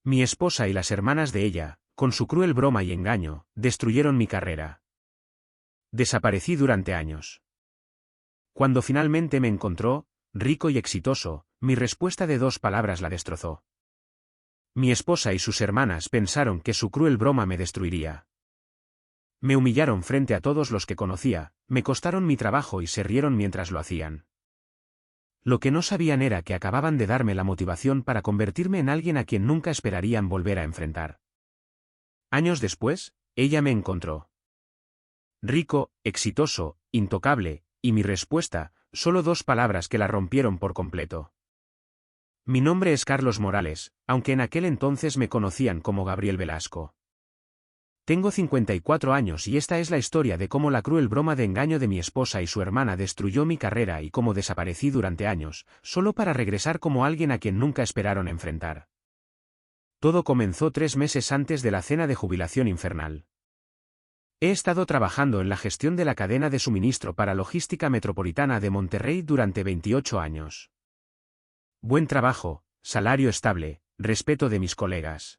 Mi esposa y las hermanas de ella, con su cruel broma y engaño, destruyeron mi carrera. Desaparecí durante años. Cuando finalmente me encontró, rico y exitoso, mi respuesta de 2 palabras la destrozó. Mi esposa y sus hermanas pensaron que su cruel broma me destruiría. Me humillaron frente a todos los que conocía, me costaron mi trabajo y se rieron mientras lo hacían. Lo que no sabían era que acababan de darme la motivación para convertirme en alguien a quien nunca esperarían volver a enfrentar. Años después, ella me encontró. Rico, exitoso, intocable, y mi respuesta, solo 2 palabras que la rompieron por completo. Mi nombre es Carlos Morales, aunque en aquel entonces me conocían como Gabriel Velasco. Tengo 54 años y esta es la historia de cómo la cruel broma de engaño de mi esposa y su hermana destruyó mi carrera y cómo desaparecí durante años, solo para regresar como alguien a quien nunca esperaron enfrentar. Todo comenzó 3 meses antes de la cena de jubilación infernal. He estado trabajando en la gestión de la cadena de suministro para logística metropolitana de Monterrey durante 28 años. Buen trabajo, salario estable, respeto de mis colegas.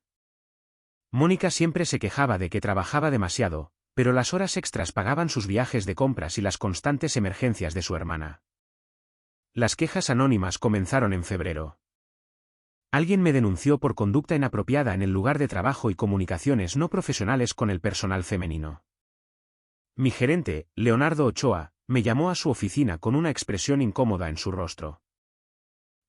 Mónica siempre se quejaba de que trabajaba demasiado, pero las horas extras pagaban sus viajes de compras y las constantes emergencias de su hermana. Las quejas anónimas comenzaron en febrero. Alguien me denunció por conducta inapropiada en el lugar de trabajo y comunicaciones no profesionales con el personal femenino. Mi gerente, Leonardo Ochoa, me llamó a su oficina con una expresión incómoda en su rostro.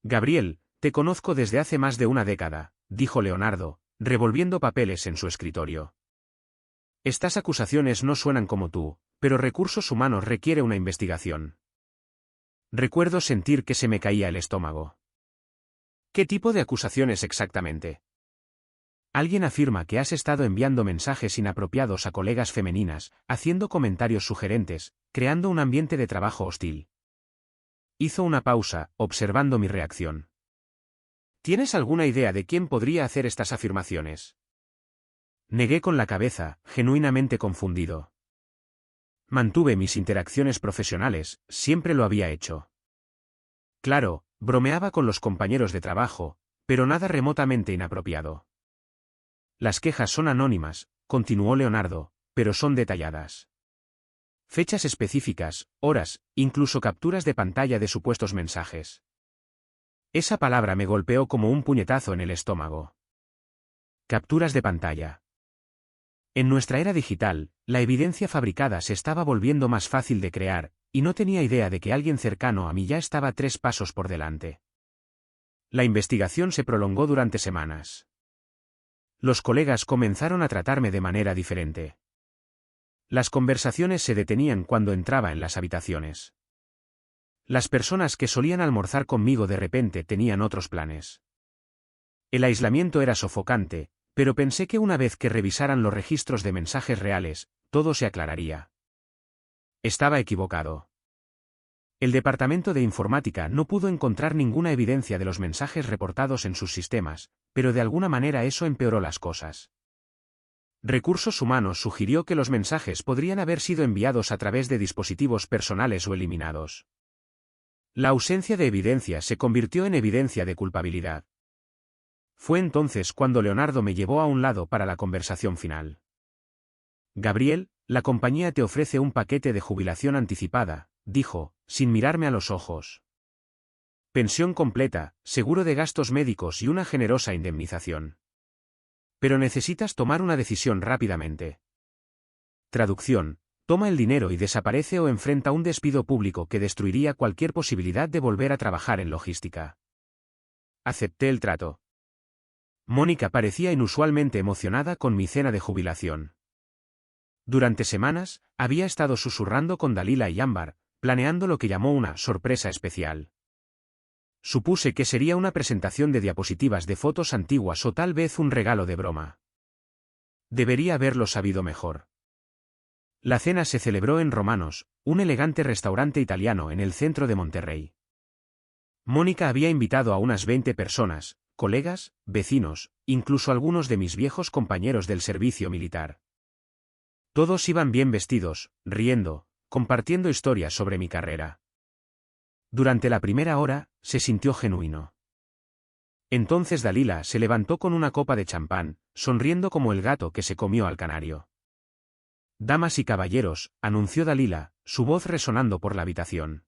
Gabriel, te conozco desde hace más de una década, dijo Leonardo, revolviendo papeles en su escritorio. Estas acusaciones no suenan como tú, pero Recursos Humanos requiere una investigación. Recuerdo sentir que se me caía el estómago. ¿Qué tipo de acusaciones exactamente? Alguien afirma que has estado enviando mensajes inapropiados a colegas femeninas, haciendo comentarios sugerentes, creando un ambiente de trabajo hostil. Hizo una pausa, observando mi reacción. ¿Tienes alguna idea de quién podría hacer estas afirmaciones? Negué con la cabeza, genuinamente confundido. Mantuve mis interacciones profesionales, siempre lo había hecho. Claro, bromeaba con los compañeros de trabajo, pero nada remotamente inapropiado. Las quejas son anónimas, continuó Leonardo, pero son detalladas. Fechas específicas, horas, incluso capturas de pantalla de supuestos mensajes. Esa palabra me golpeó como un puñetazo en el estómago. Capturas de pantalla. En nuestra era digital, la evidencia fabricada se estaba volviendo más fácil de crear, y no tenía idea de que alguien cercano a mí ya estaba 3 pasos por delante. La investigación se prolongó durante semanas. Los colegas comenzaron a tratarme de manera diferente. Las conversaciones se detenían cuando entraba en las habitaciones. Las personas que solían almorzar conmigo de repente tenían otros planes. El aislamiento era sofocante, pero pensé que una vez que revisaran los registros de mensajes reales, todo se aclararía. Estaba equivocado. El departamento de informática no pudo encontrar ninguna evidencia de los mensajes reportados en sus sistemas, pero de alguna manera eso empeoró las cosas. Recursos Humanos sugirió que los mensajes podrían haber sido enviados a través de dispositivos personales o eliminados. La ausencia de evidencia se convirtió en evidencia de culpabilidad. Fue entonces cuando Leonardo me llevó a un lado para la conversación final. Gabriel, la compañía te ofrece un paquete de jubilación anticipada, dijo, sin mirarme a los ojos. Pensión completa, seguro de gastos médicos y una generosa indemnización. Pero necesitas tomar una decisión rápidamente. Traducción: toma el dinero y desaparece o enfrenta un despido público que destruiría cualquier posibilidad de volver a trabajar en logística. Acepté el trato. Mónica parecía inusualmente emocionada con mi cena de jubilación. Durante semanas, había estado susurrando con Dalila y Ámbar, planeando lo que llamó una sorpresa especial. Supuse que sería una presentación de diapositivas de fotos antiguas o tal vez un regalo de broma. Debería haberlo sabido mejor. La cena se celebró en Romanos, un elegante restaurante italiano en el centro de Monterrey. Mónica había invitado a unas 20 personas, colegas, vecinos, incluso algunos de mis viejos compañeros del servicio militar. Todos iban bien vestidos, riendo, compartiendo historias sobre mi carrera. Durante la primera hora, se sintió genuino. Entonces Dalila se levantó con una copa de champán, sonriendo como el gato que se comió al canario. Damas y caballeros, anunció Dalila, su voz resonando por la habitación.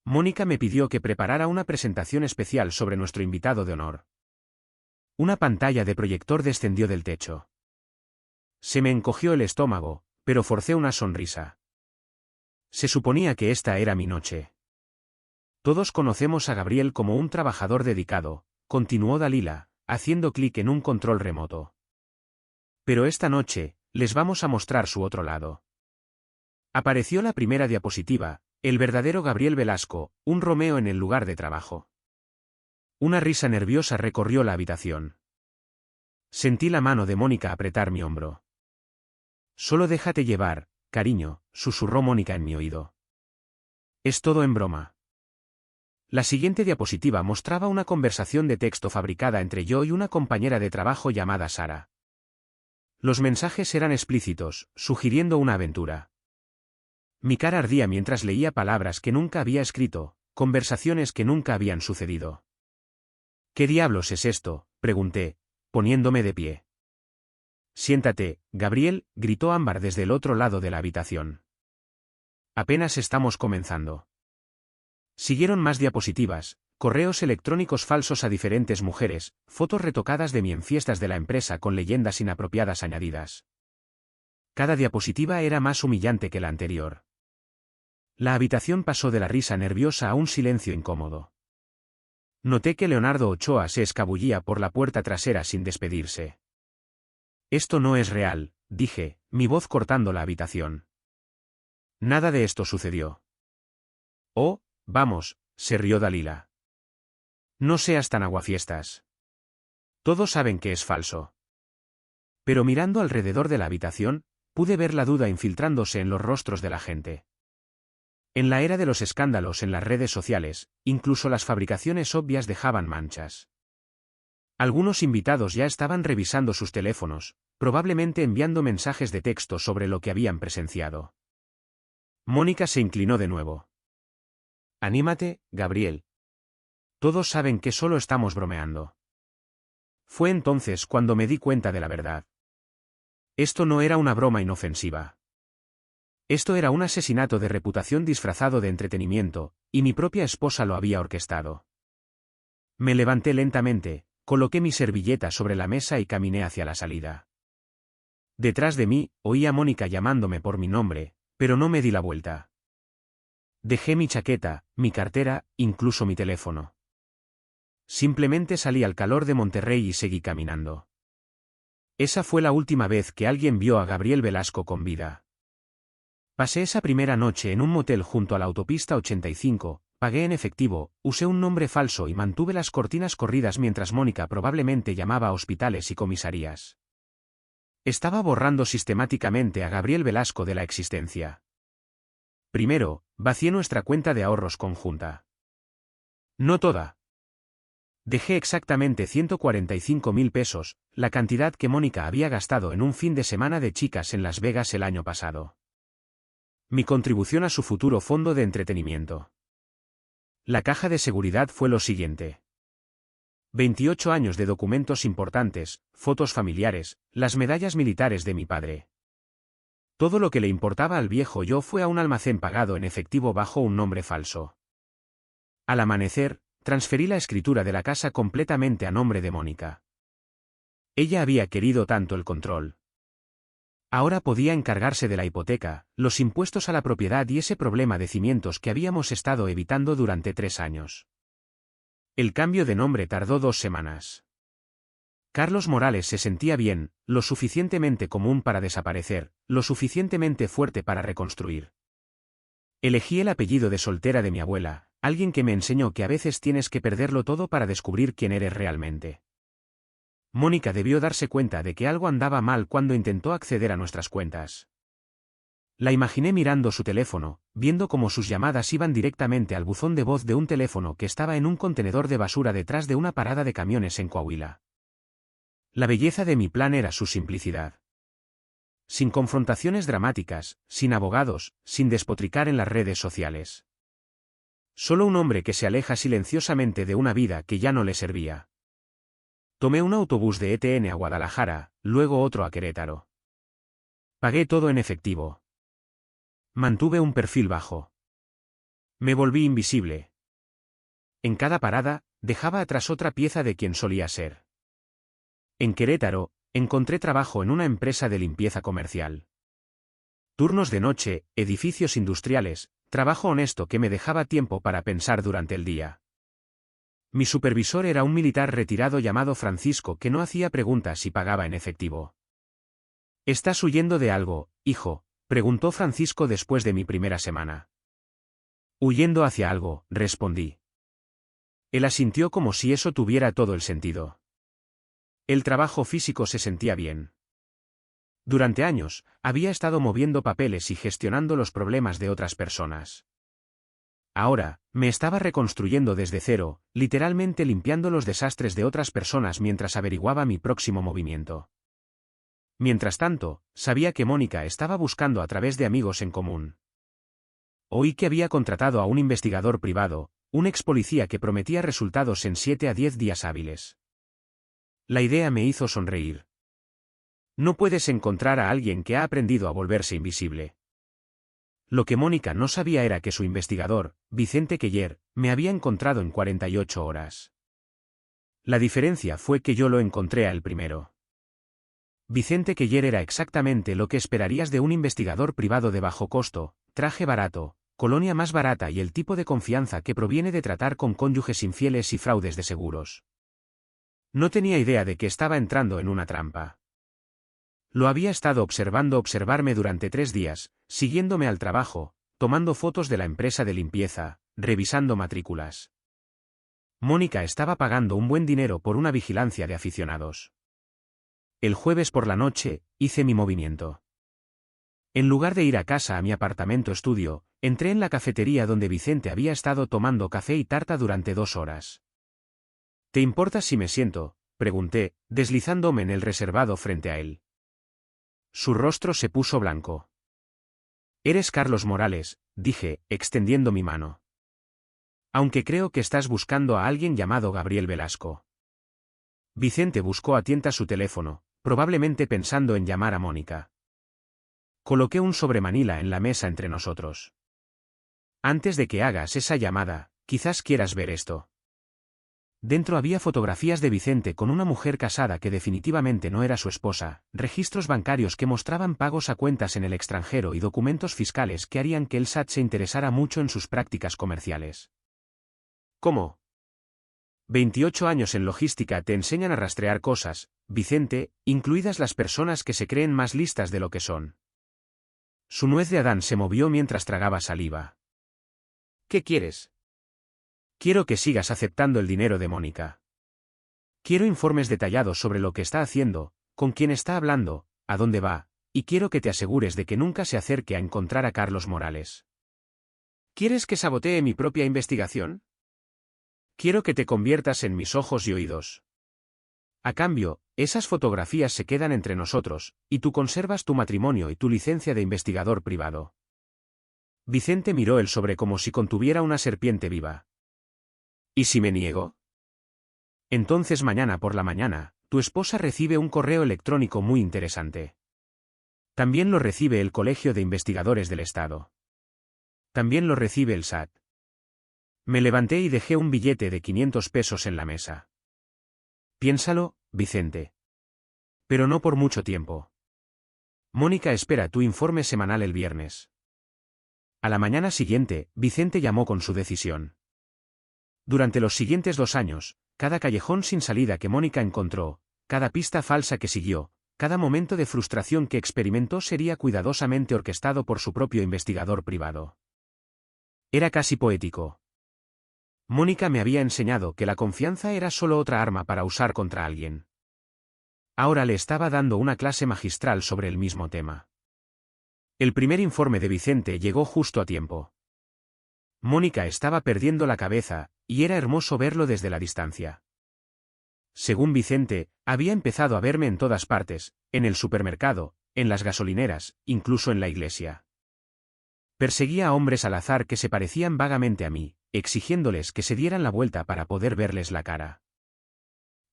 Mónica me pidió que preparara una presentación especial sobre nuestro invitado de honor. Una pantalla de proyector descendió del techo. Se me encogió el estómago, pero forcé una sonrisa. Se suponía que esta era mi noche. Todos conocemos a Gabriel como un trabajador dedicado, continuó Dalila, haciendo clic en un control remoto. Pero esta noche, les vamos a mostrar su otro lado. Apareció la primera diapositiva, el verdadero Gabriel Velasco, un Romeo en el lugar de trabajo. Una risa nerviosa recorrió la habitación. Sentí la mano de Mónica apretar mi hombro. Solo déjate llevar, cariño, susurró Mónica en mi oído. Es todo en broma. La siguiente diapositiva mostraba una conversación de texto fabricada entre yo y una compañera de trabajo llamada Sara. Los mensajes eran explícitos, sugiriendo una aventura. Mi cara ardía mientras leía palabras que nunca había escrito, conversaciones que nunca habían sucedido. ¿Qué diablos es esto?, pregunté, poniéndome de pie. Siéntate, Gabriel, gritó Ámbar desde el otro lado de la habitación. Apenas estamos comenzando. Siguieron más diapositivas, correos electrónicos falsos a diferentes mujeres, fotos retocadas de mí en fiestas de la empresa con leyendas inapropiadas añadidas. Cada diapositiva era más humillante que la anterior. La habitación pasó de la risa nerviosa a un silencio incómodo. Noté que Leonardo Ochoa se escabullía por la puerta trasera sin despedirse. Esto no es real, dije, mi voz cortando la habitación. Nada de esto sucedió. Oh, vamos, se rió Dalila. No seas tan aguafiestas. Todos saben que es falso. Pero mirando alrededor de la habitación, pude ver la duda infiltrándose en los rostros de la gente. En la era de los escándalos en las redes sociales, incluso las fabricaciones obvias dejaban manchas. Algunos invitados ya estaban revisando sus teléfonos, probablemente enviando mensajes de texto sobre lo que habían presenciado. Mónica se inclinó de nuevo. Anímate, Gabriel. Todos saben que solo estamos bromeando. Fue entonces cuando me di cuenta de la verdad. Esto no era una broma inofensiva. Esto era un asesinato de reputación disfrazado de entretenimiento, y mi propia esposa lo había orquestado. Me levanté lentamente, coloqué mi servilleta sobre la mesa y caminé hacia la salida. Detrás de mí, oí a Mónica llamándome por mi nombre, pero no me di la vuelta. Dejé mi chaqueta, mi cartera, incluso mi teléfono. Simplemente salí al calor de Monterrey y seguí caminando. Esa fue la última vez que alguien vio a Gabriel Velasco con vida. Pasé esa primera noche en un motel junto a la autopista 85, pagué en efectivo, usé un nombre falso y mantuve las cortinas corridas mientras Mónica probablemente llamaba a hospitales y comisarías. Estaba borrando sistemáticamente a Gabriel Velasco de la existencia. Primero, vacié nuestra cuenta de ahorros conjunta. No toda. Dejé exactamente 145.000 pesos, la cantidad que Mónica había gastado en un fin de semana de chicas en Las Vegas el año pasado. Mi contribución a su futuro fondo de entretenimiento. La caja de seguridad fue lo siguiente. 28 años de documentos importantes, fotos familiares, las medallas militares de mi padre. Todo lo que le importaba al viejo yo fue a un almacén pagado en efectivo bajo un nombre falso. Al amanecer, transferí la escritura de la casa completamente a nombre de Mónica. Ella había querido tanto el control. Ahora podía encargarse de la hipoteca, los impuestos a la propiedad y ese problema de cimientos que habíamos estado evitando durante 3 años. El cambio de nombre tardó 2 semanas. Carlos Morales se sentía bien, lo suficientemente común para desaparecer, lo suficientemente fuerte para reconstruir. Elegí el apellido de soltera de mi abuela, alguien que me enseñó que a veces tienes que perderlo todo para descubrir quién eres realmente. Mónica debió darse cuenta de que algo andaba mal cuando intentó acceder a nuestras cuentas. La imaginé mirando su teléfono, viendo cómo sus llamadas iban directamente al buzón de voz de un teléfono que estaba en un contenedor de basura detrás de una parada de camiones en Coahuila. La belleza de mi plan era su simplicidad. Sin confrontaciones dramáticas, sin abogados, sin despotricar en las redes sociales. Solo un hombre que se aleja silenciosamente de una vida que ya no le servía. Tomé un autobús de ETN a Guadalajara, luego otro a Querétaro. Pagué todo en efectivo. Mantuve un perfil bajo. Me volví invisible. En cada parada, dejaba atrás otra pieza de quien solía ser. En Querétaro, encontré trabajo en una empresa de limpieza comercial. Turnos de noche, edificios industriales, trabajo honesto que me dejaba tiempo para pensar durante el día. Mi supervisor era un militar retirado llamado Francisco que no hacía preguntas y pagaba en efectivo. ¿Estás huyendo de algo, hijo?, preguntó Francisco después de mi primera semana. Huyendo hacia algo, respondí. Él asintió como si eso tuviera todo el sentido. El trabajo físico se sentía bien. Durante años, había estado moviendo papeles y gestionando los problemas de otras personas. Ahora, me estaba reconstruyendo desde cero, literalmente limpiando los desastres de otras personas mientras averiguaba mi próximo movimiento. Mientras tanto, sabía que Mónica estaba buscando a través de amigos en común. Oí que había contratado a un investigador privado, un ex policía que prometía resultados en 7 a 10 días hábiles. La idea me hizo sonreír. No puedes encontrar a alguien que ha aprendido a volverse invisible. Lo que Mónica no sabía era que su investigador, Vicente Cuéllar, me había encontrado en 48 horas. La diferencia fue que yo lo encontré a él primero. Vicente Cuéllar era exactamente lo que esperarías de un investigador privado de bajo costo, traje barato, colonia más barata y el tipo de confianza que proviene de tratar con cónyuges infieles y fraudes de seguros. No tenía idea de que estaba entrando en una trampa. Lo había estado observarme durante 3 días, siguiéndome al trabajo, tomando fotos de la empresa de limpieza, revisando matrículas. Mónica estaba pagando un buen dinero por una vigilancia de aficionados. El jueves por la noche, hice mi movimiento. En lugar de ir a casa a mi apartamento estudio, entré en la cafetería donde Vicente había estado tomando café y tarta durante 2 horas. ¿Te importa si me siento?, pregunté, deslizándome en el reservado frente a él. Su rostro se puso blanco. Eres Carlos Morales, dije, extendiendo mi mano. Aunque creo que estás buscando a alguien llamado Gabriel Velasco. Vicente buscó a tientas su teléfono, probablemente pensando en llamar a Mónica. Coloqué un sobremanila en la mesa entre nosotros. Antes de que hagas esa llamada, quizás quieras ver esto. Dentro había fotografías de Vicente con una mujer casada que definitivamente no era su esposa, registros bancarios que mostraban pagos a cuentas en el extranjero y documentos fiscales que harían que el SAT se interesara mucho en sus prácticas comerciales. ¿Cómo? 28 años en logística te enseñan a rastrear cosas, Vicente, incluidas las personas que se creen más listas de lo que son. Su nuez de Adán se movió mientras tragaba saliva. ¿Qué quieres? Quiero que sigas aceptando el dinero de Mónica. Quiero informes detallados sobre lo que está haciendo, con quién está hablando, a dónde va, y quiero que te asegures de que nunca se acerque a encontrar a Carlos Morales. ¿Quieres que sabotee mi propia investigación? Quiero que te conviertas en mis ojos y oídos. A cambio, esas fotografías se quedan entre nosotros, y tú conservas tu matrimonio y tu licencia de investigador privado. Vicente miró el sobre como si contuviera una serpiente viva. ¿Y si me niego? Entonces mañana por la mañana, tu esposa recibe un correo electrónico muy interesante. También lo recibe el Colegio de Investigadores del Estado. También lo recibe el SAT. Me levanté y dejé un billete de 500 pesos en la mesa. Piénsalo, Vicente. Pero no por mucho tiempo. Mónica espera tu informe semanal el viernes. A la mañana siguiente, Vicente llamó con su decisión. Durante los siguientes 2 años, cada callejón sin salida que Mónica encontró, cada pista falsa que siguió, cada momento de frustración que experimentó sería cuidadosamente orquestado por su propio investigador privado. Era casi poético. Mónica me había enseñado que la confianza era solo otra arma para usar contra alguien. Ahora le estaba dando una clase magistral sobre el mismo tema. El primer informe de Vicente llegó justo a tiempo. Mónica estaba perdiendo la cabeza, y era hermoso verlo desde la distancia. Según Vicente, había empezado a verme en todas partes, en el supermercado, en las gasolineras, incluso en la iglesia. Perseguía a hombres al azar que se parecían vagamente a mí, exigiéndoles que se dieran la vuelta para poder verles la cara.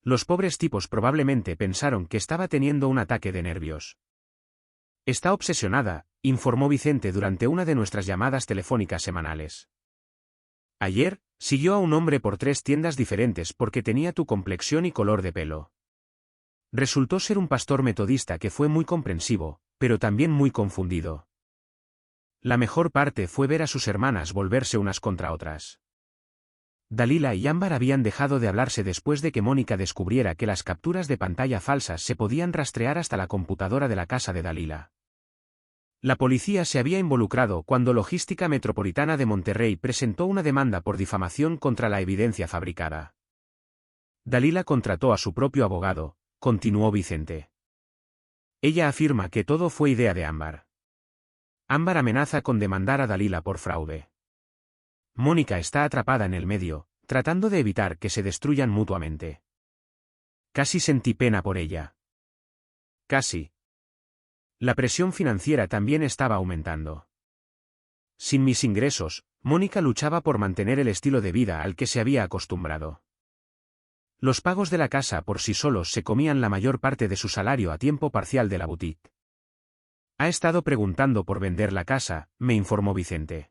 Los pobres tipos probablemente pensaron que estaba teniendo un ataque de nervios. Está obsesionada, informó Vicente durante una de nuestras llamadas telefónicas semanales. Ayer, siguió a un hombre por 3 tiendas diferentes porque tenía tu complexión y color de pelo. Resultó ser un pastor metodista que fue muy comprensivo, pero también muy confundido. La mejor parte fue ver a sus hermanas volverse unas contra otras. Dalila y Ámbar habían dejado de hablarse después de que Mónica descubriera que las capturas de pantalla falsas se podían rastrear hasta la computadora de la casa de Dalila. La policía se había involucrado cuando Logística Metropolitana de Monterrey presentó una demanda por difamación contra la evidencia fabricada. Dalila contrató a su propio abogado, continuó Vicente. Ella afirma que todo fue idea de Ámbar. Ámbar amenaza con demandar a Dalila por fraude. Mónica está atrapada en el medio, tratando de evitar que se destruyan mutuamente. Casi sentí pena por ella. Casi. La presión financiera también estaba aumentando. Sin mis ingresos, Mónica luchaba por mantener el estilo de vida al que se había acostumbrado. Los pagos de la casa por sí solos se comían la mayor parte de su salario a tiempo parcial de la boutique. Ha estado preguntando por vender la casa, me informó Vicente.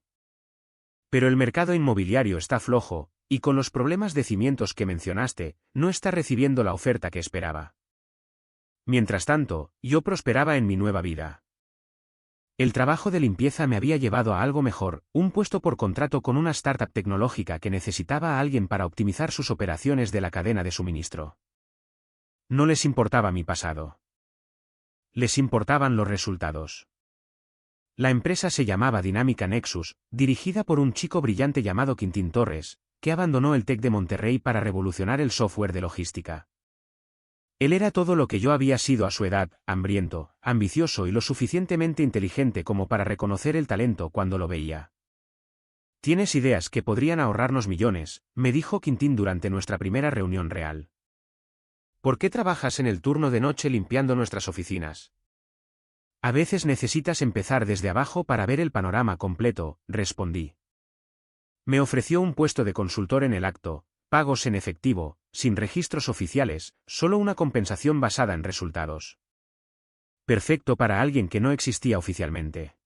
Pero el mercado inmobiliario está flojo, y con los problemas de cimientos que mencionaste, no está recibiendo la oferta que esperaba. Mientras tanto, yo prosperaba en mi nueva vida. El trabajo de limpieza me había llevado a algo mejor, un puesto por contrato con una startup tecnológica que necesitaba a alguien para optimizar sus operaciones de la cadena de suministro. No les importaba mi pasado. Les importaban los resultados. La empresa se llamaba Dinámica Nexus, dirigida por un chico brillante llamado Quintín Torres, que abandonó el TEC de Monterrey para revolucionar el software de logística. Él era todo lo que yo había sido a su edad, hambriento, ambicioso y lo suficientemente inteligente como para reconocer el talento cuando lo veía. Tienes ideas que podrían ahorrarnos millones, me dijo Quintín durante nuestra primera reunión real. ¿Por qué trabajas en el turno de noche limpiando nuestras oficinas? A veces necesitas empezar desde abajo para ver el panorama completo, respondí. Me ofreció un puesto de consultor en el acto, pagos en efectivo, sin registros oficiales, solo una compensación basada en resultados. Perfecto para alguien que no existía oficialmente.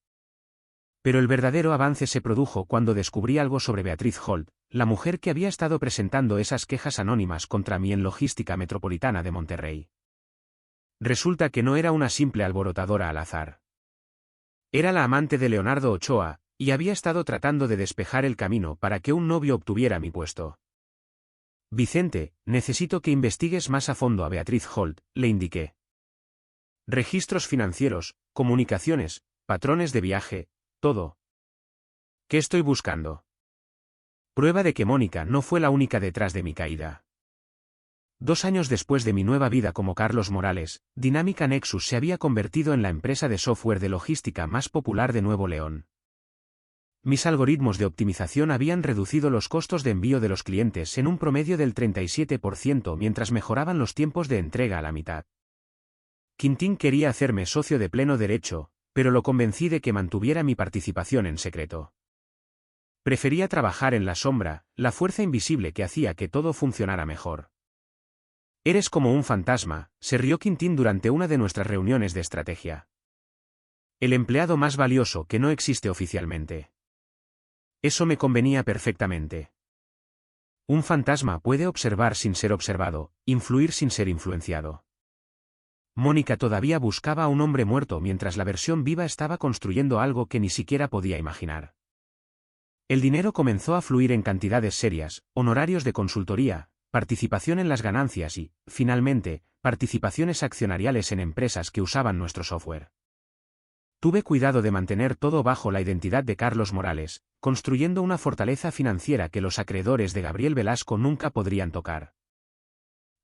Pero el verdadero avance se produjo cuando descubrí algo sobre Beatriz Holt, la mujer que había estado presentando esas quejas anónimas contra mí en Logística Metropolitana de Monterrey. Resulta que no era una simple alborotadora al azar. Era la amante de Leonardo Ochoa, y había estado tratando de despejar el camino para que un novio obtuviera mi puesto. Vicente, necesito que investigues más a fondo a Beatriz Holt, le indiqué. Registros financieros, comunicaciones, patrones de viaje, todo. ¿Qué estoy buscando? Prueba de que Mónica no fue la única detrás de mi caída. 2 años después de mi nueva vida como Carlos Morales, Dinámica Nexus se había convertido en la empresa de software de logística más popular de Nuevo León. Mis algoritmos de optimización habían reducido los costos de envío de los clientes en un promedio del 37% mientras mejoraban los tiempos de entrega a la mitad. Quintín quería hacerme socio de pleno derecho, pero lo convencí de que mantuviera mi participación en secreto. Prefería trabajar en la sombra, la fuerza invisible que hacía que todo funcionara mejor. Eres como un fantasma, se rió Quintín durante una de nuestras reuniones de estrategia. El empleado más valioso que no existe oficialmente. Eso me convenía perfectamente. Un fantasma puede observar sin ser observado, influir sin ser influenciado. Mónica todavía buscaba a un hombre muerto mientras la versión viva estaba construyendo algo que ni siquiera podía imaginar. El dinero comenzó a fluir en cantidades serias, honorarios de consultoría, participación en las ganancias y, finalmente, participaciones accionariales en empresas que usaban nuestro software. Tuve cuidado de mantener todo bajo la identidad de Carlos Morales, construyendo una fortaleza financiera que los acreedores de Gabriel Velasco nunca podrían tocar.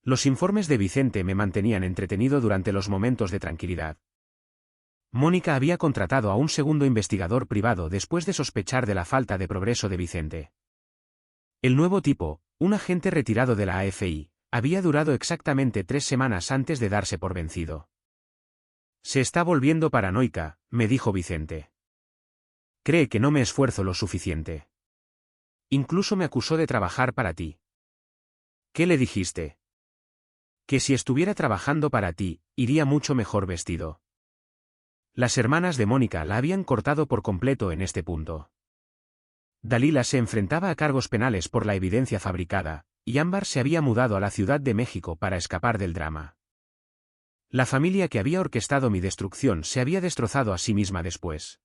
Los informes de Vicente me mantenían entretenido durante los momentos de tranquilidad. Mónica había contratado a un segundo investigador privado después de sospechar de la falta de progreso de Vicente. El nuevo tipo, un agente retirado de la AFI, había durado exactamente 3 semanas antes de darse por vencido. Se está volviendo paranoica, me dijo Vicente. Cree que no me esfuerzo lo suficiente. Incluso me acusó de trabajar para ti. ¿Qué le dijiste? Que si estuviera trabajando para ti, iría mucho mejor vestido. Las hermanas de Mónica la habían cortado por completo en este punto. Dalila se enfrentaba a cargos penales por la evidencia fabricada, y Ámbar se había mudado a la Ciudad de México para escapar del drama. La familia que había orquestado mi destrucción se había destrozado a sí misma después.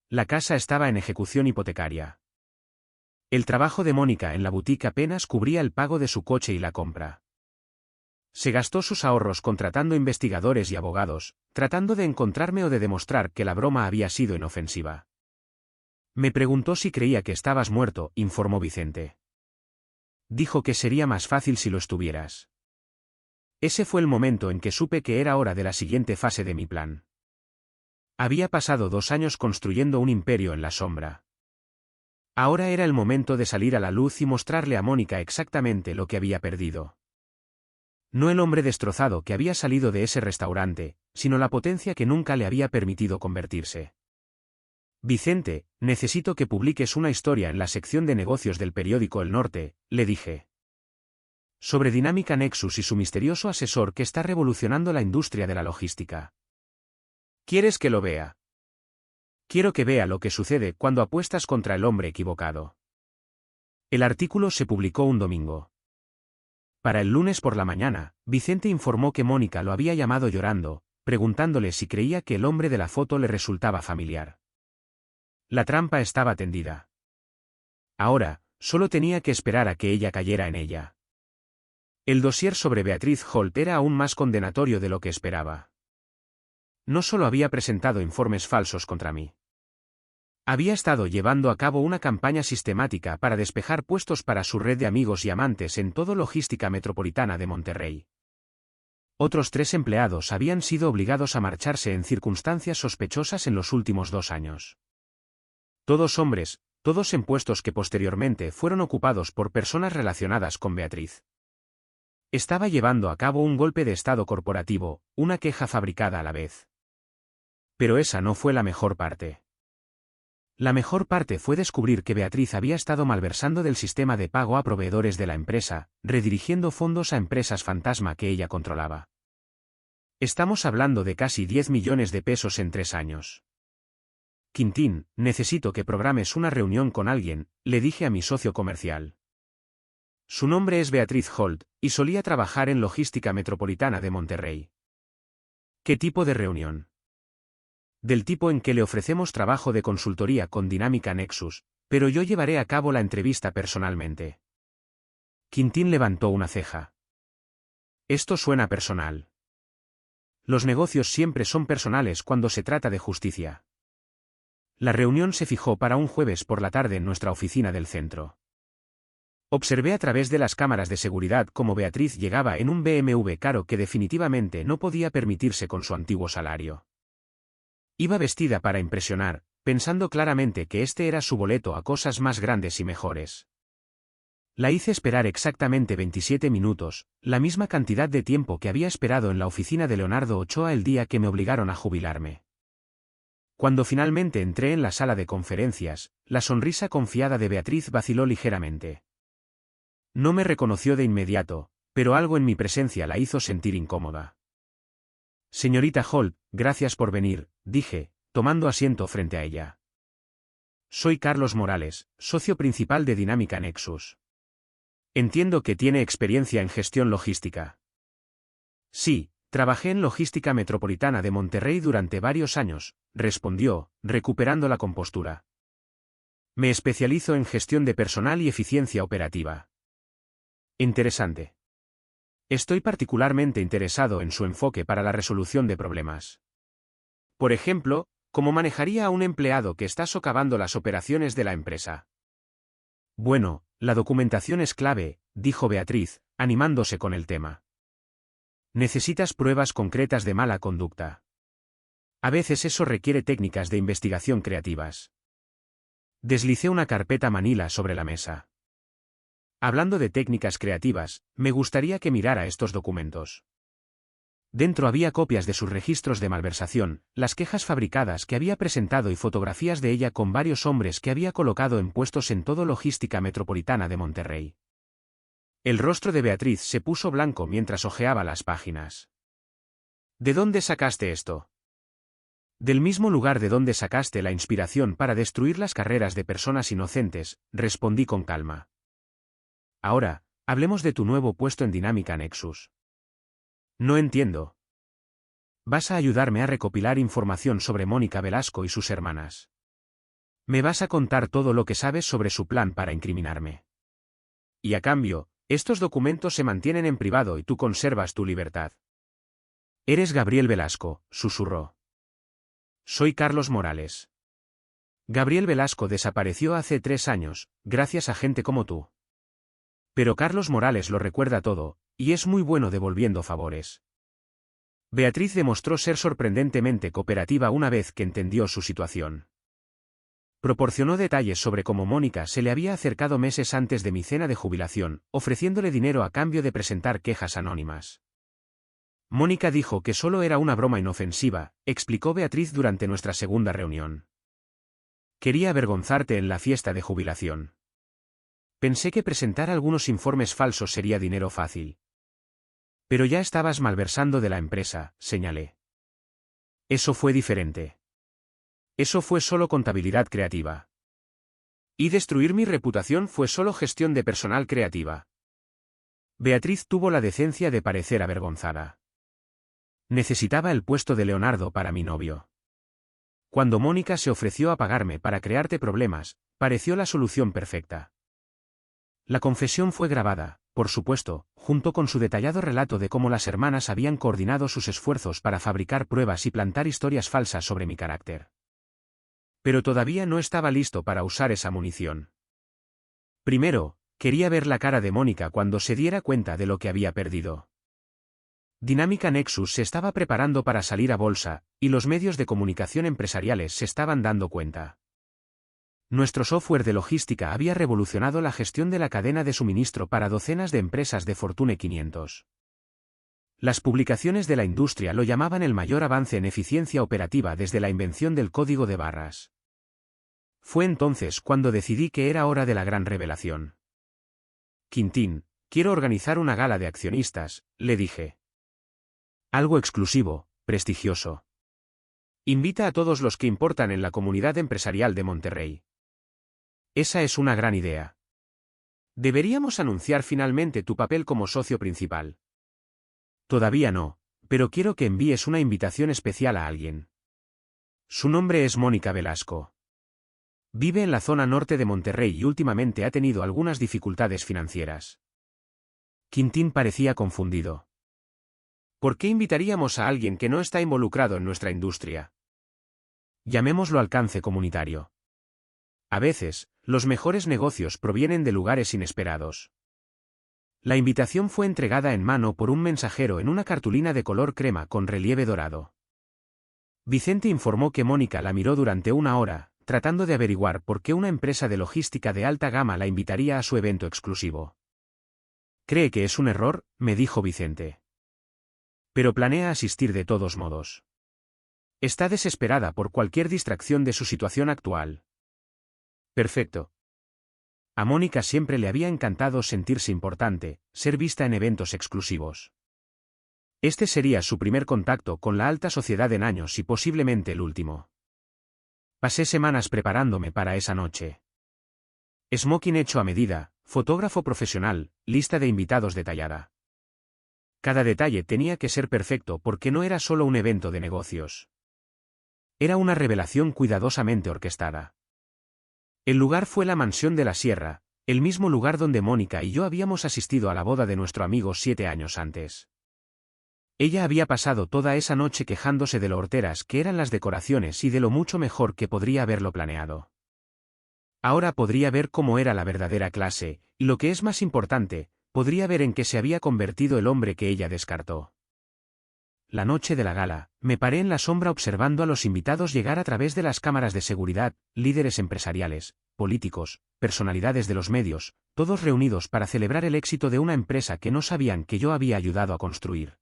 La casa estaba en ejecución hipotecaria. El trabajo de Mónica en la boutique apenas cubría el pago de su coche y la compra. Se gastó sus ahorros contratando investigadores y abogados, tratando de encontrarme o de demostrar que la broma había sido inofensiva. Me preguntó si creía que estabas muerto, informó Vicente. Dijo que sería más fácil si lo estuvieras. Ese fue el momento en que supe que era hora de la siguiente fase de mi plan. Había pasado 2 años construyendo un imperio en la sombra. Ahora era el momento de salir a la luz y mostrarle a Mónica exactamente lo que había perdido. No el hombre destrozado que había salido de ese restaurante, sino la potencia que nunca le había permitido convertirse. Vicente, necesito que publiques una historia en la sección de negocios del periódico El Norte, le dije. Sobre Dinámica Nexus y su misterioso asesor que está revolucionando la industria de la logística. ¿Quieres que lo vea? Quiero que vea lo que sucede cuando apuestas contra el hombre equivocado. El artículo se publicó un domingo. Para el lunes por la mañana, Vicente informó que Mónica lo había llamado llorando, preguntándole si creía que el hombre de la foto le resultaba familiar. La trampa estaba tendida. Ahora, solo tenía que esperar a que ella cayera en ella. El dossier sobre Beatriz Holt era aún más condenatorio de lo que esperaba. No solo había presentado informes falsos contra mí. Había estado llevando a cabo una campaña sistemática para despejar puestos para su red de amigos y amantes en todo Logística Metropolitana de Monterrey. Otros 3 empleados habían sido obligados a marcharse en circunstancias sospechosas en los últimos 2 años. Todos hombres, todos en puestos que posteriormente fueron ocupados por personas relacionadas con Beatriz. Estaba llevando a cabo un golpe de estado corporativo, una queja fabricada a la vez. Pero esa no fue la mejor parte. La mejor parte fue descubrir que Beatriz había estado malversando del sistema de pago a proveedores de la empresa, redirigiendo fondos a empresas fantasma que ella controlaba. Estamos hablando de casi 10 millones de pesos en 3 años. Quintín, necesito que programes una reunión con alguien, le dije a mi socio comercial. Su nombre es Beatriz Holt, y solía trabajar en Logística Metropolitana de Monterrey. ¿Qué tipo de reunión? Del tipo en que le ofrecemos trabajo de consultoría con Dinámica Nexus, pero yo llevaré a cabo la entrevista personalmente. Quintín levantó una ceja. Esto suena personal. Los negocios siempre son personales cuando se trata de justicia. La reunión se fijó para un jueves por la tarde en nuestra oficina del centro. Observé a través de las cámaras de seguridad cómo Beatriz llegaba en un BMW caro que definitivamente no podía permitirse con su antiguo salario. Iba vestida para impresionar, pensando claramente que este era su boleto a cosas más grandes y mejores. La hice esperar exactamente 27 minutos, la misma cantidad de tiempo que había esperado en la oficina de Leonardo Ochoa el día que me obligaron a jubilarme. Cuando finalmente entré en la sala de conferencias, la sonrisa confiada de Beatriz vaciló ligeramente. No me reconoció de inmediato, pero algo en mi presencia la hizo sentir incómoda. Señorita Holt, gracias por venir, dije, tomando asiento frente a ella. Soy Carlos Morales, socio principal de Dinámica Nexus. Entiendo que tiene experiencia en gestión logística. Sí, trabajé en Logística Metropolitana de Monterrey durante varios años, respondió, recuperando la compostura. Me especializo en gestión de personal y eficiencia operativa. Interesante. Estoy particularmente interesado en su enfoque para la resolución de problemas. Por ejemplo, ¿cómo manejaría a un empleado que está socavando las operaciones de la empresa? Bueno, la documentación es clave, dijo Beatriz, animándose con el tema. Necesitas pruebas concretas de mala conducta. A veces eso requiere técnicas de investigación creativas. Deslicé una carpeta manila sobre la mesa. Hablando de técnicas creativas, me gustaría que mirara estos documentos. Dentro había copias de sus registros de malversación, las quejas fabricadas que había presentado y fotografías de ella con varios hombres que había colocado en puestos en toda logística metropolitana de Monterrey. El rostro de Beatriz se puso blanco mientras hojeaba las páginas. ¿De dónde sacaste esto? Del mismo lugar de donde sacaste la inspiración para destruir las carreras de personas inocentes, respondí con calma. Ahora, hablemos de tu nuevo puesto en Dinámica Nexus. No entiendo. Vas a ayudarme a recopilar información sobre Mónica Velasco y sus hermanas. Me vas a contar todo lo que sabes sobre su plan para incriminarme. Y a cambio, estos documentos se mantienen en privado y tú conservas tu libertad. Eres Gabriel Velasco, susurró. Soy Carlos Morales. Gabriel Velasco desapareció hace 3 años, gracias a gente como tú. Pero Carlos Morales lo recuerda todo, y es muy bueno devolviendo favores. Beatriz demostró ser sorprendentemente cooperativa una vez que entendió su situación. Proporcionó detalles sobre cómo Mónica se le había acercado meses antes de mi cena de jubilación, ofreciéndole dinero a cambio de presentar quejas anónimas. Mónica dijo que solo era una broma inofensiva, explicó Beatriz durante nuestra segunda reunión. Quería avergonzarte en la fiesta de jubilación. Pensé que presentar algunos informes falsos sería dinero fácil. Pero ya estabas malversando de la empresa, señalé. Eso fue diferente. Eso fue solo contabilidad creativa. Y destruir mi reputación fue solo gestión de personal creativa. Beatriz tuvo la decencia de parecer avergonzada. Necesitaba el puesto de Leonardo para mi novio. Cuando Mónica se ofreció a pagarme para crearte problemas, pareció la solución perfecta. La confesión fue grabada, por supuesto, junto con su detallado relato de cómo las hermanas habían coordinado sus esfuerzos para fabricar pruebas y plantar historias falsas sobre mi carácter. Pero todavía no estaba listo para usar esa munición. Primero, quería ver la cara de Mónica cuando se diera cuenta de lo que había perdido. Dinámica Nexus se estaba preparando para salir a bolsa, y los medios de comunicación empresariales se estaban dando cuenta. Nuestro software de logística había revolucionado la gestión de la cadena de suministro para docenas de empresas de Fortune 500. Las publicaciones de la industria lo llamaban el mayor avance en eficiencia operativa desde la invención del código de barras. Fue entonces cuando decidí que era hora de la gran revelación. Quintín, quiero organizar una gala de accionistas, le dije. Algo exclusivo, prestigioso. Invita a todos los que importan en la comunidad empresarial de Monterrey. Esa es una gran idea. Deberíamos anunciar finalmente tu papel como socio principal. Todavía no, pero quiero que envíes una invitación especial a alguien. Su nombre es Mónica Velasco. Vive en la zona norte de Monterrey y últimamente ha tenido algunas dificultades financieras. Quintín parecía confundido. ¿Por qué invitaríamos a alguien que no está involucrado en nuestra industria? Llamémoslo alcance comunitario. A veces, los mejores negocios provienen de lugares inesperados. La invitación fue entregada en mano por un mensajero en una cartulina de color crema con relieve dorado. Vicente informó que Mónica la miró durante 1 hora, tratando de averiguar por qué una empresa de logística de alta gama la invitaría a su evento exclusivo. «¿Cree que es un error?», me dijo Vicente. «Pero planea asistir de todos modos. Está desesperada por cualquier distracción de su situación actual». Perfecto. A Mónica siempre le había encantado sentirse importante, ser vista en eventos exclusivos. Este sería su primer contacto con la alta sociedad en años y posiblemente el último. Pasé semanas preparándome para esa noche. Smoking hecho a medida, fotógrafo profesional, lista de invitados detallada. Cada detalle tenía que ser perfecto porque no era solo un evento de negocios. Era una revelación cuidadosamente orquestada. El lugar fue la Mansión de la Sierra, el mismo lugar donde Mónica y yo habíamos asistido a la boda de nuestro amigo 7 años antes. Ella había pasado toda esa noche quejándose de lo horteras que eran las decoraciones y de lo mucho mejor que podría haberlo planeado. Ahora podría ver cómo era la verdadera clase, y lo que es más importante, podría ver en qué se había convertido el hombre que ella descartó. La noche de la gala, me paré en la sombra observando a los invitados llegar a través de las cámaras de seguridad, líderes empresariales, políticos, personalidades de los medios, todos reunidos para celebrar el éxito de una empresa que no sabían que yo había ayudado a construir.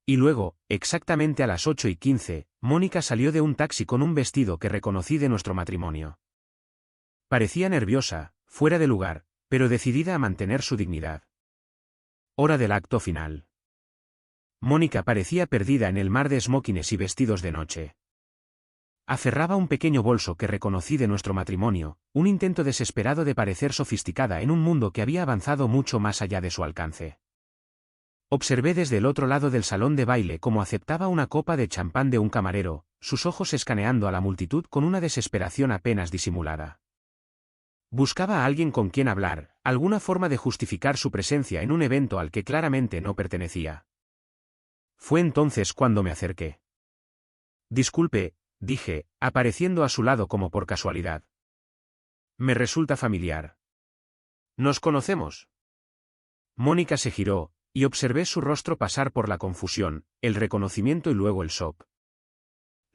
Y luego, exactamente a las 8:15, Mónica salió de un taxi con un vestido que reconocí de nuestro matrimonio. Parecía nerviosa, fuera de lugar, pero decidida a mantener su dignidad. Hora del acto final. Mónica parecía perdida en el mar de smokines y vestidos de noche. Aferraba un pequeño bolso que reconocí de nuestro matrimonio, un intento desesperado de parecer sofisticada en un mundo que había avanzado mucho más allá de su alcance. Observé desde el otro lado del salón de baile cómo aceptaba una copa de champán de un camarero, sus ojos escaneando a la multitud con una desesperación apenas disimulada. Buscaba a alguien con quien hablar, alguna forma de justificar su presencia en un evento al que claramente no pertenecía. Fue entonces cuando me acerqué. Disculpe, dije, apareciendo a su lado como por casualidad. Me resulta familiar. ¿Nos conocemos? Mónica se giró, y observé su rostro pasar por la confusión, el reconocimiento y luego el shock.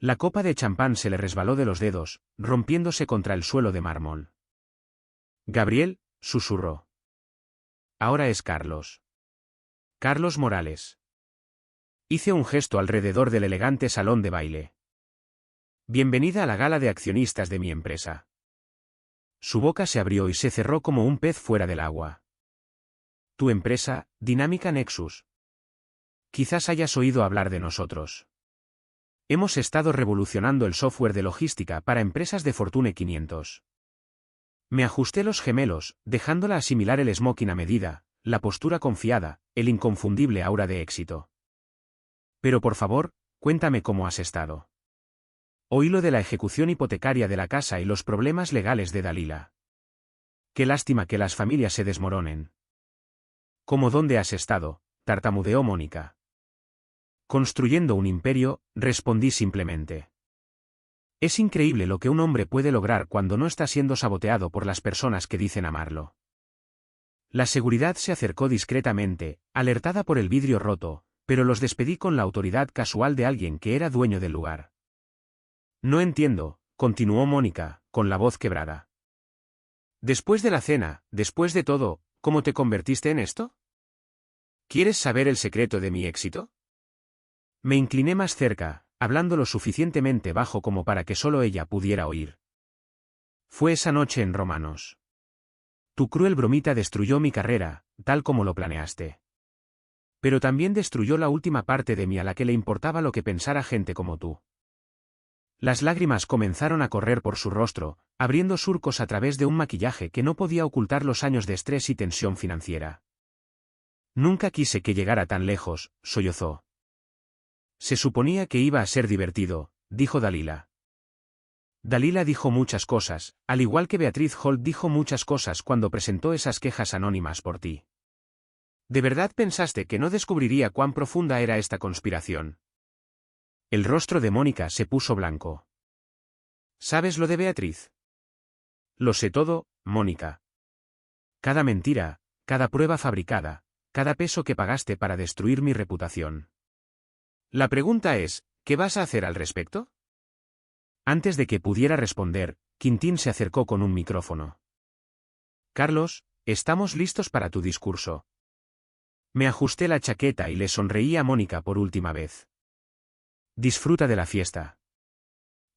La copa de champán se le resbaló de los dedos, rompiéndose contra el suelo de mármol. Gabriel, susurró. Ahora es Carlos. Carlos Morales. Hice un gesto alrededor del elegante salón de baile. Bienvenida a la gala de accionistas de mi empresa. Su boca se abrió y se cerró como un pez fuera del agua. Tu empresa, Dinámica Nexus. Quizás hayas oído hablar de nosotros. Hemos estado revolucionando el software de logística para empresas de Fortune 500. Me ajusté los gemelos, dejándola asimilar el smoking a medida, la postura confiada, el inconfundible aura de éxito. Pero por favor, cuéntame cómo has estado. Oí lo de la ejecución hipotecaria de la casa y los problemas legales de Dalila. Qué lástima que las familias se desmoronen. ¿Cómo dónde has estado?, tartamudeó Mónica. Construyendo un imperio, respondí simplemente. Es increíble lo que un hombre puede lograr cuando no está siendo saboteado por las personas que dicen amarlo. La seguridad se acercó discretamente, alertada por el vidrio roto, pero los despedí con la autoridad casual de alguien que era dueño del lugar. No entiendo, continuó Mónica, con la voz quebrada. Después de la cena, después de todo, ¿cómo te convertiste en esto? ¿Quieres saber el secreto de mi éxito? Me incliné más cerca, hablando lo suficientemente bajo como para que solo ella pudiera oír. Fue esa noche en Romanos. Tu cruel bromita destruyó mi carrera, tal como lo planeaste. Pero también destruyó la última parte de mí a la que le importaba lo que pensara gente como tú. Las lágrimas comenzaron a correr por su rostro, abriendo surcos a través de un maquillaje que no podía ocultar los años de estrés y tensión financiera. Nunca quise que llegara tan lejos, sollozó. Se suponía que iba a ser divertido, dijo Dalila. Dalila dijo muchas cosas, al igual que Beatriz Holt dijo muchas cosas cuando presentó esas quejas anónimas por ti. ¿De verdad pensaste que no descubriría cuán profunda era esta conspiración? El rostro de Mónica se puso blanco. ¿Sabes lo de Beatriz? Lo sé todo, Mónica. Cada mentira, cada prueba fabricada, cada peso que pagaste para destruir mi reputación. La pregunta es, ¿qué vas a hacer al respecto? Antes de que pudiera responder, Quintín se acercó con un micrófono. Carlos, estamos listos para tu discurso. Me ajusté la chaqueta y le sonreí a Mónica por última vez. Disfruta de la fiesta.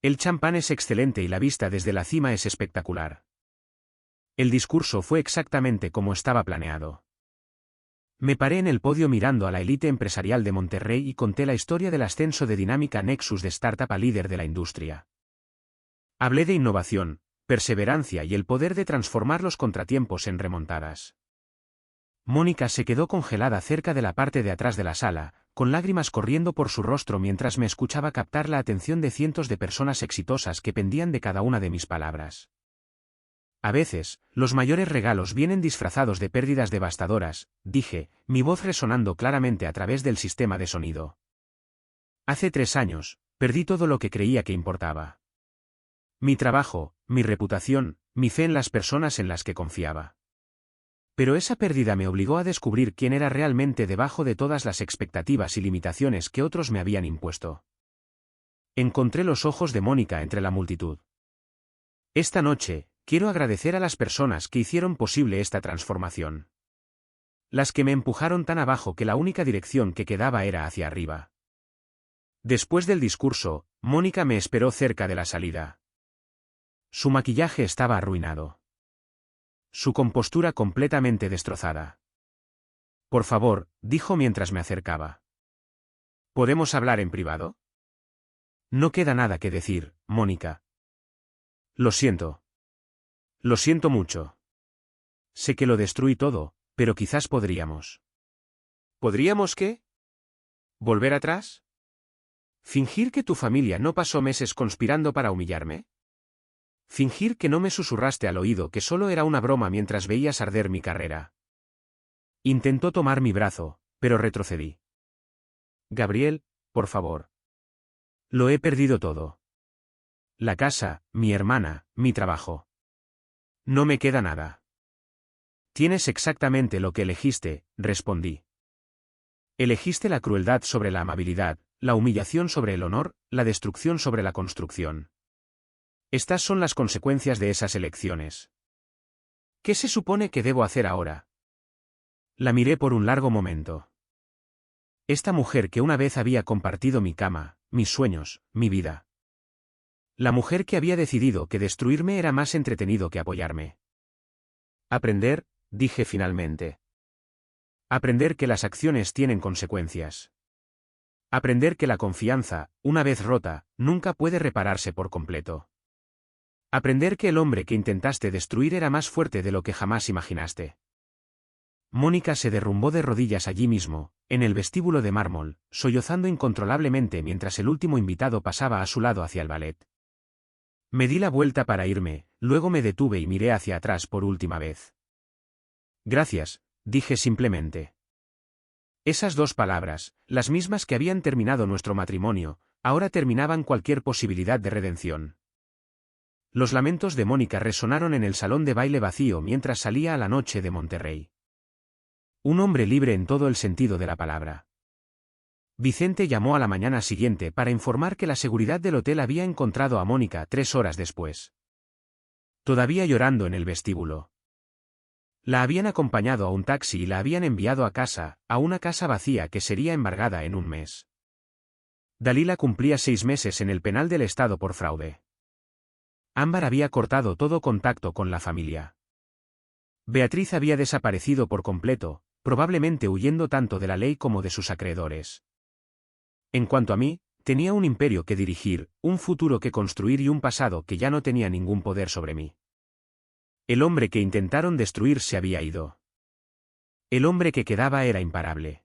El champán es excelente y la vista desde la cima es espectacular. El discurso fue exactamente como estaba planeado. Me paré en el podio mirando a la élite empresarial de Monterrey y conté la historia del ascenso de Dinámica Nexus de startup a líder de la industria. Hablé de innovación, perseverancia y el poder de transformar los contratiempos en remontadas. Mónica se quedó congelada cerca de la parte de atrás de la sala, con lágrimas corriendo por su rostro mientras me escuchaba captar la atención de cientos de personas exitosas que pendían de cada una de mis palabras. A veces, los mayores regalos vienen disfrazados de pérdidas devastadoras, dije, mi voz resonando claramente a través del sistema de sonido. Hace 3 años, perdí todo lo que creía que importaba. Mi trabajo, mi reputación, mi fe en las personas en las que confiaba. Pero esa pérdida me obligó a descubrir quién era realmente debajo de todas las expectativas y limitaciones que otros me habían impuesto. Encontré los ojos de Mónica entre la multitud. Esta noche, quiero agradecer a las personas que hicieron posible esta transformación. las que me empujaron tan abajo que la única dirección que quedaba era hacia arriba. Después del discurso, Mónica me esperó cerca de la salida. Su maquillaje estaba arruinado. Su compostura completamente destrozada. Por favor, dijo mientras me acercaba. ¿Podemos hablar en privado? No queda nada que decir, Mónica. Lo siento. Lo siento mucho. Sé que lo destruí todo, pero quizás podríamos. ¿Podríamos qué? ¿Volver atrás? ¿Fingir que tu familia no pasó meses conspirando para humillarme? ¿Fingir que no me susurraste al oído que solo era una broma mientras veías arder mi carrera? Intentó tomar mi brazo, pero retrocedí. Gabriel, por favor. Lo he perdido todo. La casa, mi hermana, mi trabajo. No me queda nada. Tienes exactamente lo que elegiste, respondí. Elegiste la crueldad sobre la amabilidad, la humillación sobre el honor, la destrucción sobre la construcción. Estas son las consecuencias de esas elecciones. ¿Qué se supone que debo hacer ahora? La miré por un largo momento. Esta mujer que una vez había compartido mi cama, mis sueños, mi vida. La mujer que había decidido que destruirme era más entretenido que apoyarme. Aprender, dije finalmente. Aprender que las acciones tienen consecuencias. Aprender que la confianza, una vez rota, nunca puede repararse por completo. Aprender que el hombre que intentaste destruir era más fuerte de lo que jamás imaginaste. Mónica se derrumbó de rodillas allí mismo, en el vestíbulo de mármol, sollozando incontrolablemente mientras el último invitado pasaba a su lado hacia el ballet. Me di la vuelta para irme, luego me detuve y miré hacia atrás por última vez. Gracias, dije simplemente. Esas dos palabras, las mismas que habían terminado nuestro matrimonio, ahora terminaban cualquier posibilidad de redención. Los lamentos de Mónica resonaron en el salón de baile vacío mientras salía a la noche de Monterrey. Un hombre libre en todo el sentido de la palabra. Vicente llamó a la mañana siguiente para informar que la seguridad del hotel había encontrado a Mónica 3 horas después. Todavía llorando en el vestíbulo. La habían acompañado a un taxi y la habían enviado a casa, a una casa vacía que sería embargada en un mes. Dalila cumplía 6 meses en el penal del estado por fraude. Ámbar había cortado todo contacto con la familia. Beatriz había desaparecido por completo, probablemente huyendo tanto de la ley como de sus acreedores. En cuanto a mí, tenía un imperio que dirigir, un futuro que construir y un pasado que ya no tenía ningún poder sobre mí. El hombre que intentaron destruir se había ido. El hombre que quedaba era imparable.